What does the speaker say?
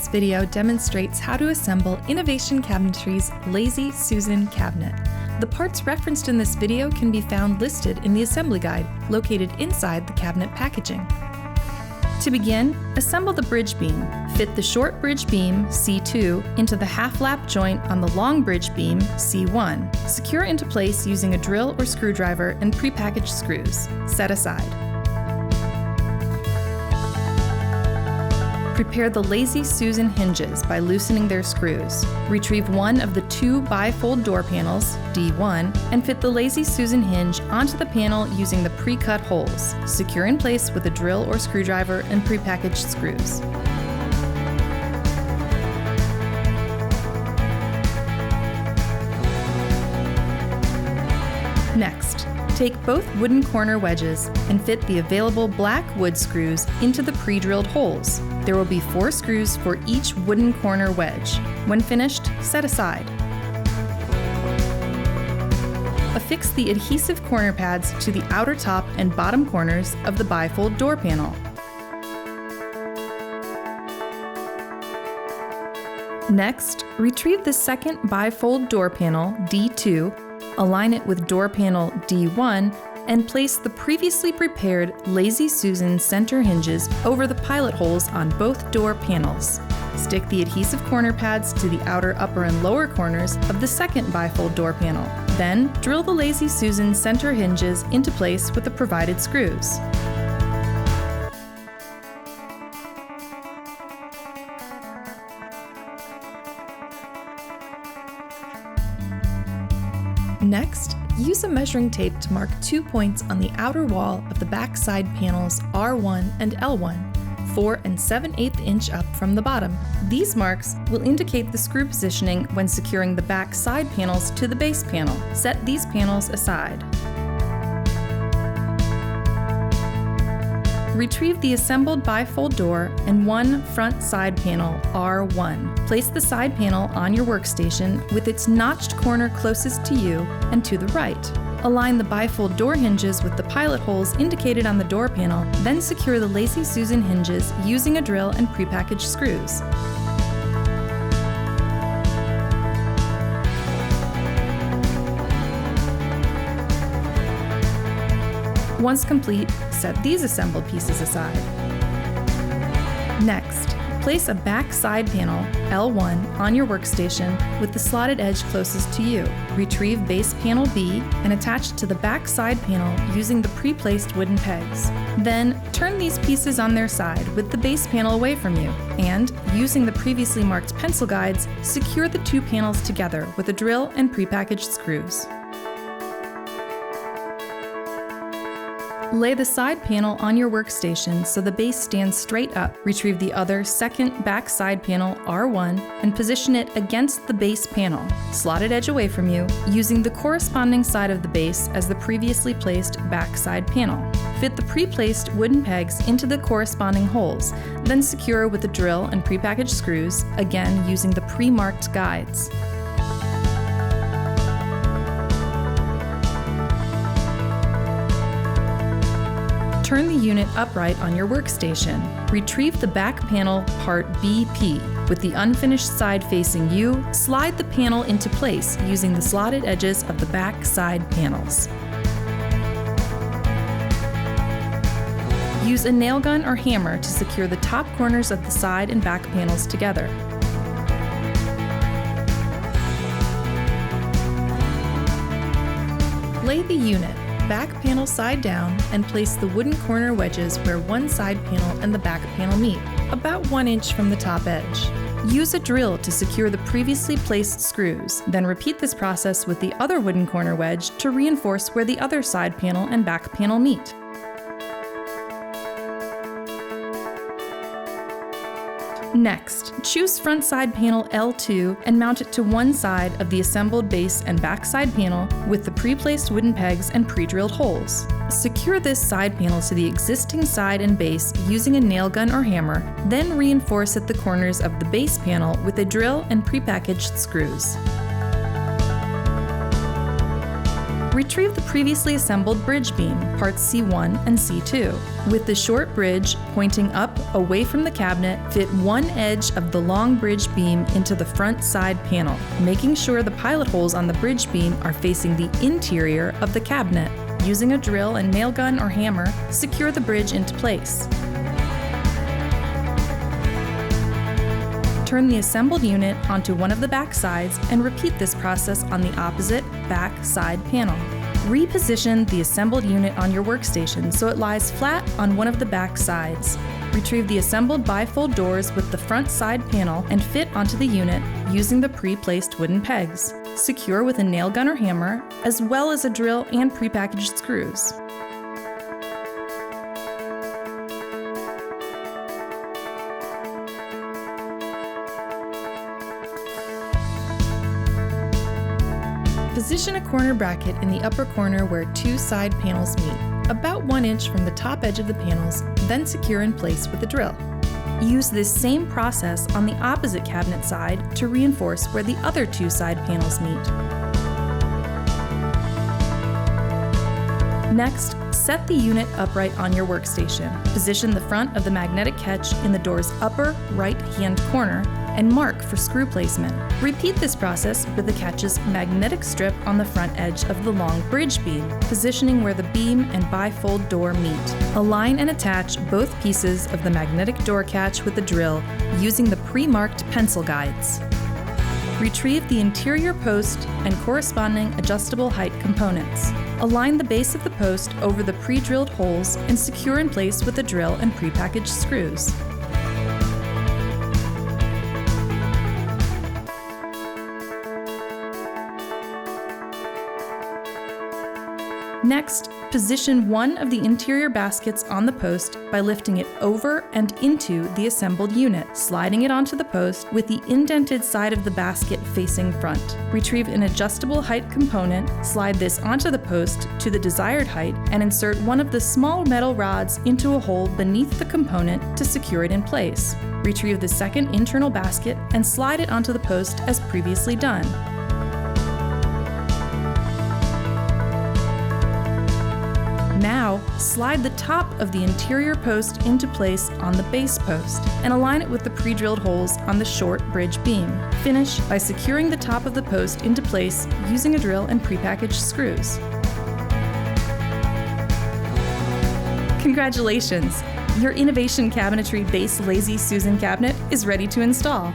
this video demonstrates how to assemble Innovation Cabinetry's Lazy Susan cabinet. The parts referenced in this video can be found listed in the assembly guide, located inside the cabinet packaging. To begin, assemble the bridge beam. Fit the short bridge beam, C2, into the half-lap joint on the long bridge beam, C1. Secure into place using a drill or screwdriver and prepackaged screws. Set aside. Prepare the Lazy Susan hinges by loosening their screws. Retrieve one of the two bifold door panels, D1, and fit the Lazy Susan hinge onto the panel using the pre-cut holes. Secure in place with a drill or screwdriver and prepackaged screws. Next, take both wooden corner wedges and fit the available black wood screws into the pre-drilled holes. There will be 4 screws for each wooden corner wedge. When finished, set aside. Affix the adhesive corner pads to the outer top and bottom corners of the bifold door panel. Next, retrieve the second bifold door panel, D2, align it with door panel D1, and place the previously prepared Lazy Susan center hinges over the pilot holes on both door panels. Stick the adhesive corner pads to the outer upper and lower corners of the second bifold door panel. Then, drill the Lazy Susan center hinges into place with the provided screws. Next, use a measuring tape to mark 2 points on the outer wall of the back side panels R1 and L1, 4 7/8 inch up from the bottom. These marks will indicate the screw positioning when securing the back side panels to the base panel. Set these panels aside. Retrieve the assembled bifold door and one front side panel, R1. Place the side panel on your workstation with its notched corner closest to you and to the right. Align the bifold door hinges with the pilot holes indicated on the door panel, then secure the Lazy Susan hinges using a drill and prepackaged screws. Once complete, set these assembled pieces aside. Next, place a back side panel, L1, on your workstation with the slotted edge closest to you. Retrieve base panel B and attach it to the back side panel using the pre-placed wooden pegs. Then, turn these pieces on their side with the base panel away from you, and, using the previously marked pencil guides, secure the two panels together with a drill and prepackaged screws. Lay the side panel on your workstation so the base stands straight up. Retrieve the other second back side panel, R1, and position it against the base panel. Slotted edge away from you, using the corresponding side of the base as the previously placed back side panel. Fit the pre-placed wooden pegs into the corresponding holes, then secure with a drill and prepackaged screws, again using the pre-marked guides. Turn the unit upright on your workstation. Retrieve the back panel part BP. With the unfinished side facing you, slide the panel into place using the slotted edges of the back side panels. Use a nail gun or hammer to secure the top corners of the side and back panels together. Lay the unit back panel side down and place the wooden corner wedges where one side panel and the back panel meet, about 1 inch from the top edge. Use a drill to secure the previously placed screws, then repeat this process with the other wooden corner wedge to reinforce where the other side panel and back panel meet. Next, choose front side panel L2 and mount it to one side of the assembled base and back side panel with the pre-placed wooden pegs and pre-drilled holes. Secure this side panel to the existing side and base using a nail gun or hammer, then reinforce at the corners of the base panel with a drill and prepackaged screws. Retrieve the previously assembled bridge beam, parts C1 and C2. With the short bridge pointing up away from the cabinet, fit one edge of the long bridge beam into the front side panel, making sure the pilot holes on the bridge beam are facing the interior of the cabinet. Using a drill and nail gun or hammer, secure the bridge into place. Turn the assembled unit onto one of the back sides and repeat this process on the opposite back side panel. Reposition the assembled unit on your workstation so it lies flat on one of the back sides. Retrieve the assembled bifold doors with the front side panel and fit onto the unit using the pre-placed wooden pegs. Secure with a nail gun or hammer, as well as a drill and prepackaged screws. Position a corner bracket in the upper corner where two side panels meet, about 1 inch from the top edge of the panels, then secure in place with a drill. Use this same process on the opposite cabinet side to reinforce where the other two side panels meet. Next, set the unit upright on your workstation. Position the front of the magnetic catch in the door's upper right-hand corner and mark for screw placement. Repeat this process with the catch's magnetic strip on the front edge of the long bridge beam, positioning where the beam and bifold door meet. Align and attach both pieces of the magnetic door catch with the drill using the pre-marked pencil guides. Retrieve the interior post and corresponding adjustable height components. Align the base of the post over the pre-drilled holes and secure in place with a drill and prepackaged screws. Next, position one of the interior baskets on the post by lifting it over and into the assembled unit, sliding it onto the post with the indented side of the basket facing front. Retrieve an adjustable height component, slide this onto the post to the desired height, and insert one of the small metal rods into a hole beneath the component to secure it in place. Retrieve the second internal basket and slide it onto the post as previously done. Now, slide the top of the interior post into place on the base post and align it with the pre-drilled holes on the short bridge beam. Finish by securing the top of the post into place using a drill and prepackaged screws. Congratulations! Your Innovation Cabinetry Base Lazy Susan cabinet is ready to install.